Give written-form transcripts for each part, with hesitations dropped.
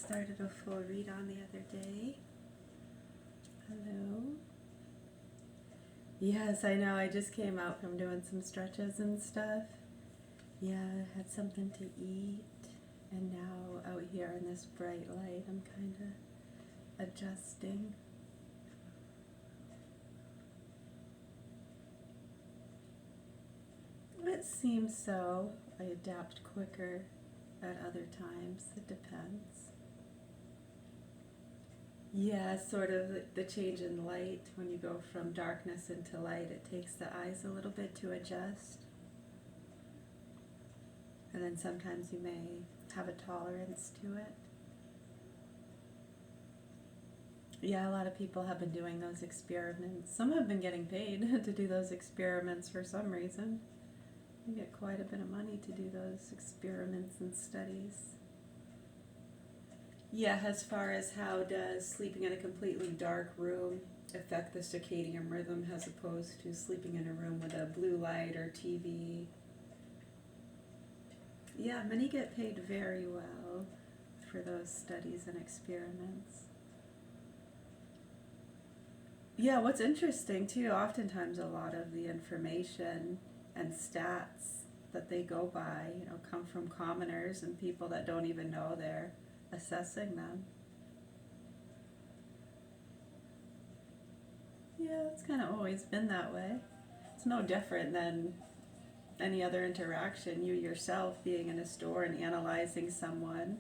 started a full read on the other day. Hello. Yes, I know. I just came out from doing some stretches and stuff. Yeah, I had something to eat. And now out here in this bright light, I'm kind of adjusting. It seems so. I adapt quicker at other times. It depends. Yeah, sort of the change in light. When you go from darkness into light, it takes the eyes a little bit to adjust. And then sometimes you may have a tolerance to it. Yeah, a lot of people have been doing those experiments. Some have been getting paid to do those experiments for some reason. You get quite a bit of money to do those experiments and studies. Yeah, as far as how does sleeping in a completely dark room affect the circadian rhythm as opposed to sleeping in a room with a blue light or TV. Yeah, many get paid very well for those studies and experiments. Yeah, what's interesting too, oftentimes a lot of the information and stats that they go by, come from commoners and people that don't even know they're assessing them. Yeah, it's kind of always been that way. It's no different than any other interaction. You yourself being in a store and analyzing someone.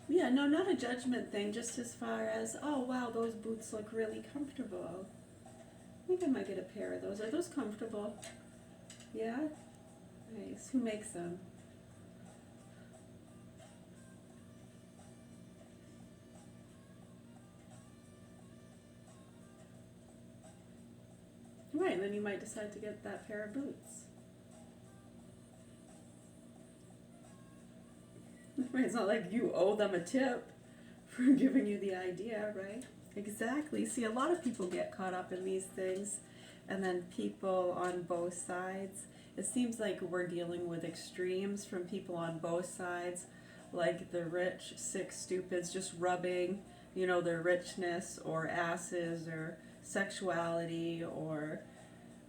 Yeah, no, not a judgment thing, just as far as, oh wow, those boots look really comfortable. I think I might get a pair of those. Are those comfortable? Yeah? Nice. Who makes them? Right, and then you might decide to get that pair of boots. Right, it's not like you owe them a tip for giving you the idea, right? Exactly. See, a lot of people get caught up in these things, and then people on both sides. It seems like we're dealing with extremes from people on both sides, like the rich, sick stupids just rubbing, their richness or asses or sexuality or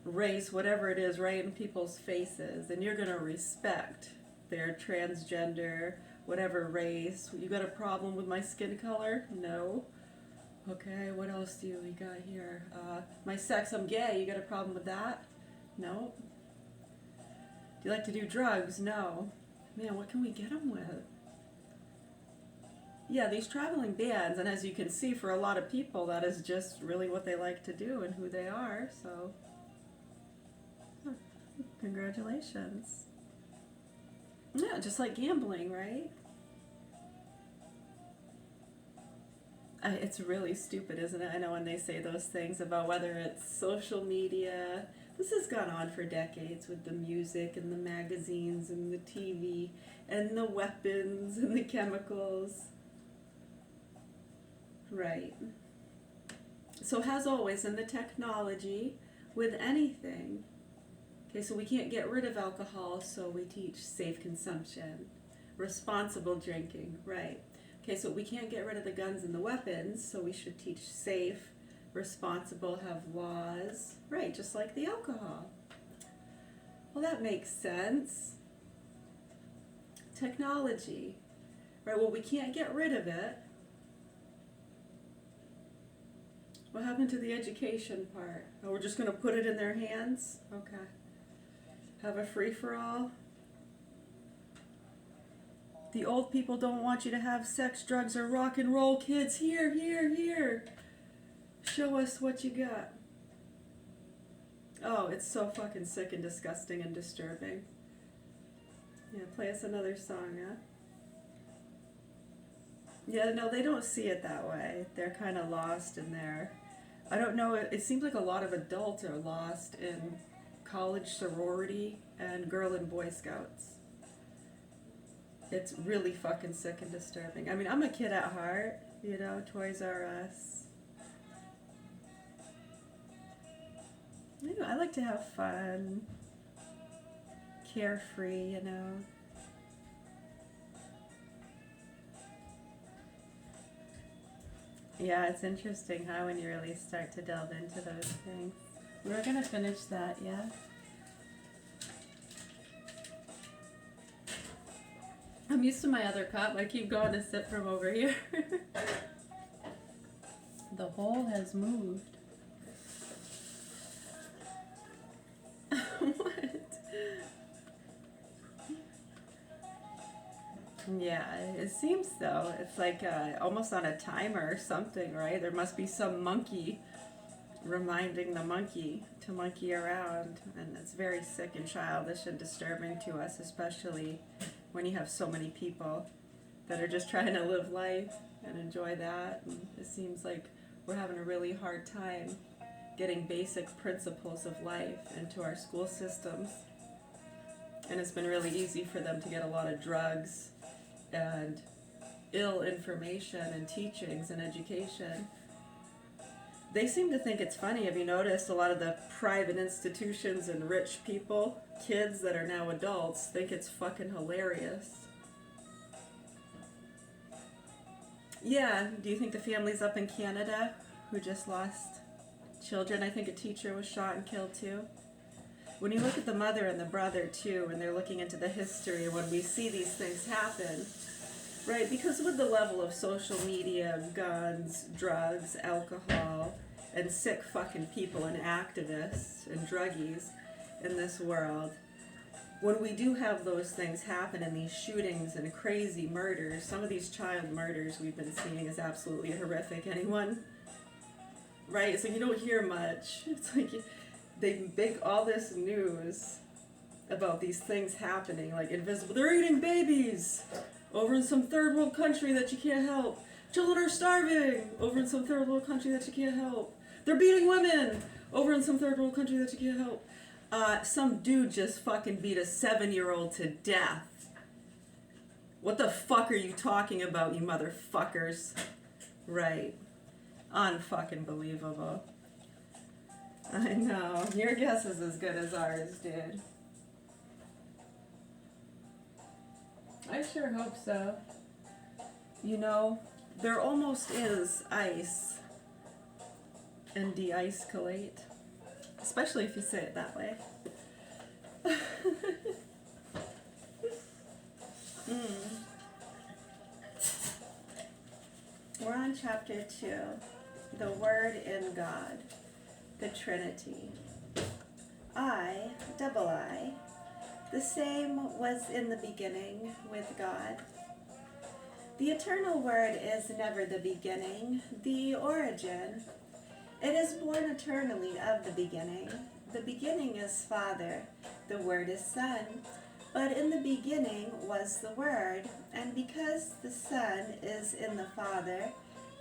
race, whatever it is, right in people's faces, and you're going to respect their transgender, whatever race. You got a problem with my skin color? No. Okay, what else do we got here? My sex, I'm gay. You got a problem with that? No. Do you like to do drugs? No. Man, what can we get them with? Yeah, these traveling bands, and as you can see, for a lot of people, that is just really what they like to do and who they are, so congratulations. Yeah, just like gambling, right? It's really stupid, isn't it? I know when they say those things about whether it's social media. This has gone on for decades with the music and the magazines and the TV and the weapons and the chemicals. Right. So as always in the technology, with anything, okay, so we can't get rid of alcohol, so we teach safe consumption, responsible drinking, right. Okay, so we can't get rid of the guns and the weapons, so we should teach safe, responsible, have laws, right, just like the alcohol. Well, that makes sense. Technology, right, well, we can't get rid of it. What happened to the education part? Oh, we're just going to put it in their hands? Okay. Have a free-for-all? The old people don't want you to have sex, drugs, or rock and roll, kids. Here, here, here. Show us what you got. Oh, it's so fucking sick and disgusting and disturbing. Yeah, play us another song, huh? Yeah, no, they don't see it that way. They're kind of lost in their... I don't know, it seems like a lot of adults are lost in college sorority and girl and boy scouts. It's really fucking sick and disturbing. I mean, I'm a kid at heart, Toys R Us. I like to have fun, carefree, you know. Yeah, it's interesting how when you really start to delve into those things. We're gonna finish that, yeah? I'm used to my other cup. I keep going to sip from over here. The hole has moved. What? Yeah, it seems so. It's like almost on a timer or something, right? There must be some monkey reminding the monkey to monkey around, and it's very sick and childish and disturbing to us, especially when you have so many people that are just trying to live life and enjoy that. And it seems like we're having a really hard time getting basic principles of life into our school systems, and it's been really easy for them to get a lot of drugs and ill information and teachings and education. They seem to think it's funny. Have you noticed a lot of the private institutions and rich people, kids that are now adults, think it's fucking hilarious? Yeah, do you think the families up in Canada who just lost children, I think a teacher was shot and killed too? When you look at the mother and the brother too, and they're looking into the history, when we see these things happen, right, because with the level of social media, guns, drugs, alcohol, and sick fucking people and activists and druggies in this world, when we do have those things happen and these shootings and crazy murders, some of these child murders we've been seeing is absolutely horrific. Anyone? Right? So you don't hear much. It's like they make all this news about these things happening, like invisible. They're eating babies over in some third world country that you can't help. Children are starving over in some third world country that you can't help. They're beating women over in some third world country that you can't help. Some dude just fucking beat a 7-year-old to death. What the fuck are you talking about, you motherfuckers? Right. Unfucking believable. I know. Your guess is as good as ours, dude. I sure hope so. You know, there almost is ice and de-escalate. Especially if you say it that way. We're on chapter 2, the Word in God, the Trinity. I, the same was in the beginning with God. The eternal Word is never the beginning, the origin. It is born eternally of the beginning. The beginning is Father, the Word is Son. But in the beginning was the Word, and because the Son is in the Father,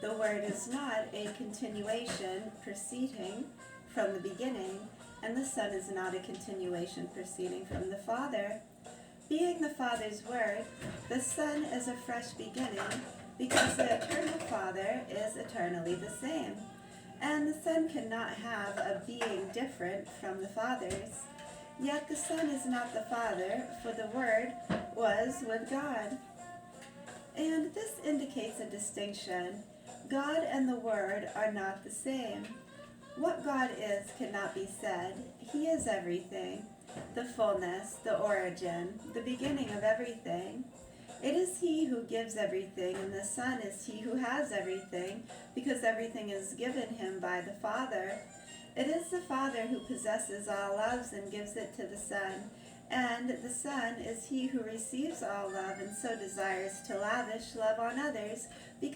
the Word is not a continuation proceeding from the beginning, and the Son is not a continuation proceeding from the Father. Being the Father's Word, the Son is a fresh beginning, because the eternal Father is eternally the same. And the Son cannot have a being different from the Father's. Yet the Son is not the Father, for the Word was with God. And this indicates a distinction. God and the Word are not the same. What God is cannot be said. He is everything, the fullness, the origin, the beginning of everything. It is He who gives everything, and the Son is He who has everything, because everything is given Him by the Father. It is the Father who possesses all loves and gives it to the Son, and the Son is He who receives all love and so desires to lavish love on others, because